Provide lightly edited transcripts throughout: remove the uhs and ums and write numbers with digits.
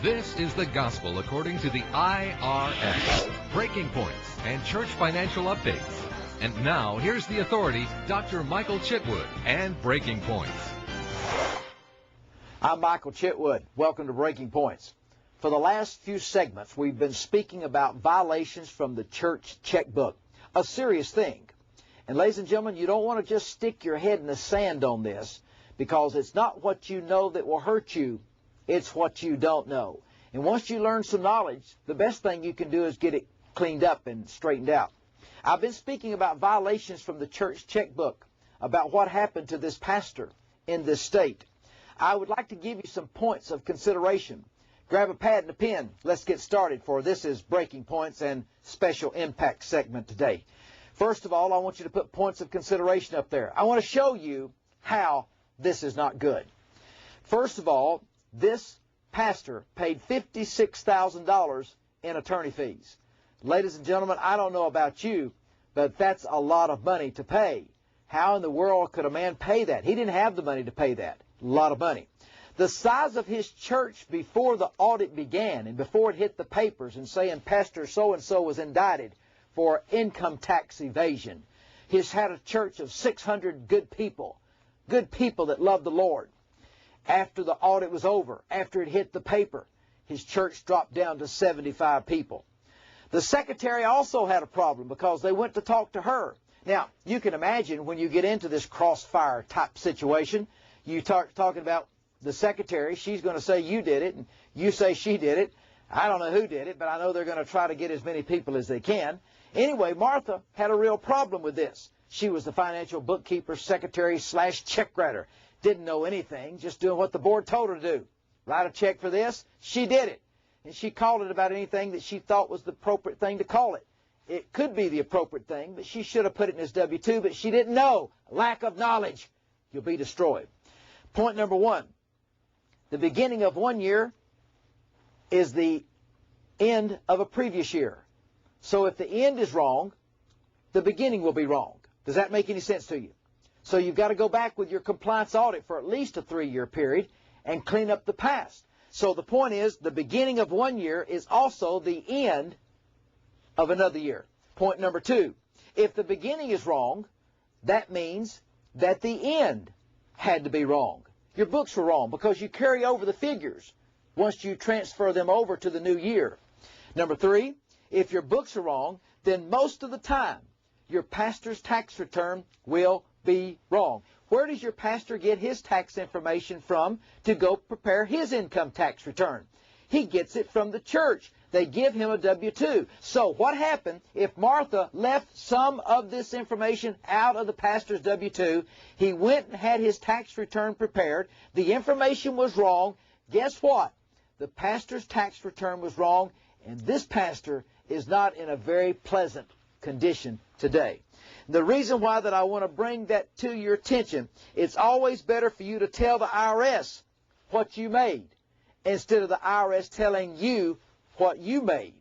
This is the gospel according to the IRS, Breaking Points and Church Financial Updates. And now, here's the authority, Dr. Michael Chitwood and Breaking Points. I'm Michael Chitwood. Welcome to Breaking Points. For the last few segments, we've been speaking about violations from the church checkbook, a serious thing. And ladies and gentlemen, you don't want to just stick your head in the sand on this, because it's not what you know that will hurt you, it's what you don't know. And once you learn some knowledge, the best thing you can do is get it cleaned up and straightened out. I've been speaking about violations from the church checkbook, about what happened to this pastor in this state. I would like to give you some points of consideration. Grab a pad and a pen. Let's get started, for this is Breaking Points and Special Impact segment today. First of all, I want you to put points of consideration up there. I want to show you how this is not good. First of all, this pastor paid $56,000 in attorney fees. Ladies and gentlemen, I don't know about you, but that's a lot of money to pay. How in the world could a man pay that? He didn't have the money to pay that. A lot of money. The size of his church before the audit began and before it hit the papers and saying Pastor so-and-so was indicted for income tax evasion. He's had a church of 600 good people that love the Lord. After the audit was over, after it hit the paper, his church dropped down to 75 people. The secretary also had a problem because they went to talk to her. Now, you can imagine when you get into this crossfire type situation, you start talking about the secretary. She's going to say you did it, and you say she did it. I don't know who did it, but I know they're going to try to get as many people as they can. Anyway, Martha had a real problem with this. She was the financial bookkeeper, secretary / check writer. Didn't know anything, just doing what the board told her to do. Write a check for this. She did it. And she called it about anything that she thought was the appropriate thing to call it. It could be the appropriate thing, but she should have put it in his W-2, but she didn't know. Lack of knowledge. You'll be destroyed. Point number one. The beginning of one year is the end of a previous year. So if the end is wrong, the beginning will be wrong. Does that make any sense to you? So you've got to go back with your compliance audit for at least a 3-year period and clean up the past. So the point is, the beginning of one year is also the end of another year. Point number two, if the beginning is wrong, that means that the end had to be wrong. Your books were wrong because you carry over the figures once you transfer them over to the new year. Number three, if your books are wrong, then most of the time your pastor's tax return will be wrong. Where does your pastor get his tax information from to go prepare his income tax return? He gets it from the church. They give him a W-2. So what happened if Martha left some of this information out of the pastor's W-2? He went and had his tax return prepared. The information was wrong. Guess what? The pastor's tax return was wrong, and this pastor is not in a very pleasant condition today. The reason why that I want to bring that to your attention, it's always better for you to tell the IRS what you made instead of the IRS telling you what you made.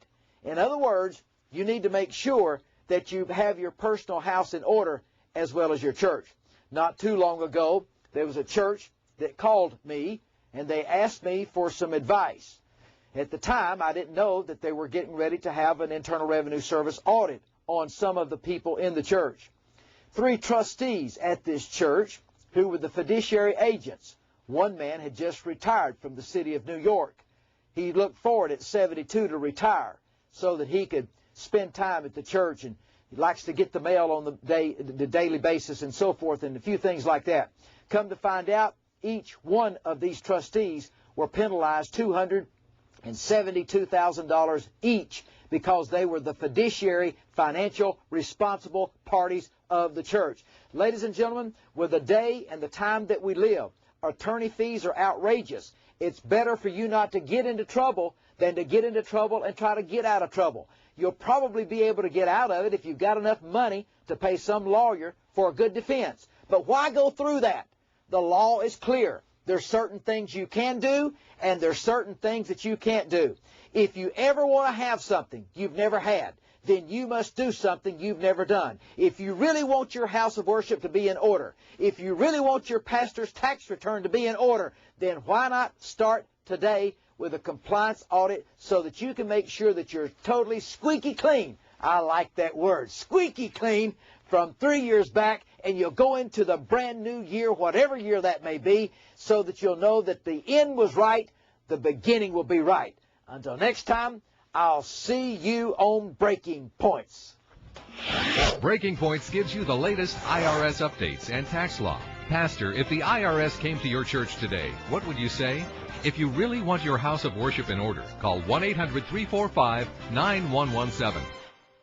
In other words, you need to make sure that you have your personal house in order as well as your church. Not too long ago, there was a church that called me and they asked me for some advice. At the time, I didn't know that they were getting ready to have an Internal Revenue Service audit on some of the people in the church. 3 trustees at this church who were the fiduciary agents. One man had just retired from the city of New York. He looked forward at 72 to retire so that he could spend time at the church, and he likes to get the mail on the daily basis and so forth, and a few things like that. Come to find out, each one of these trustees were penalized $272,000 each because they were the fiduciary, financial, responsible parties of the church. Ladies and gentlemen, with the day and the time that we live, attorney fees are outrageous. It's better for you not to get into trouble than to get into trouble and try to get out of trouble. You'll probably be able to get out of it if you've got enough money to pay some lawyer for a good defense. But why go through that? The law is clear. There's certain things you can do, and there's certain things that you can't do. If you ever want to have something you've never had, then you must do something you've never done. If you really want your house of worship to be in order, if you really want your pastor's tax return to be in order, then why not start today with a compliance audit so that you can make sure that you're totally squeaky clean. I like that word, squeaky clean, from 3 years back, and you'll go into the brand new year, whatever year that may be, so that you'll know that the end was right, the beginning will be right. Until next time, I'll see you on Breaking Points. Breaking Points gives you the latest IRS updates and tax law. Pastor, if the IRS came to your church today, what would you say? If you really want your house of worship in order, call 1-800-345-9117.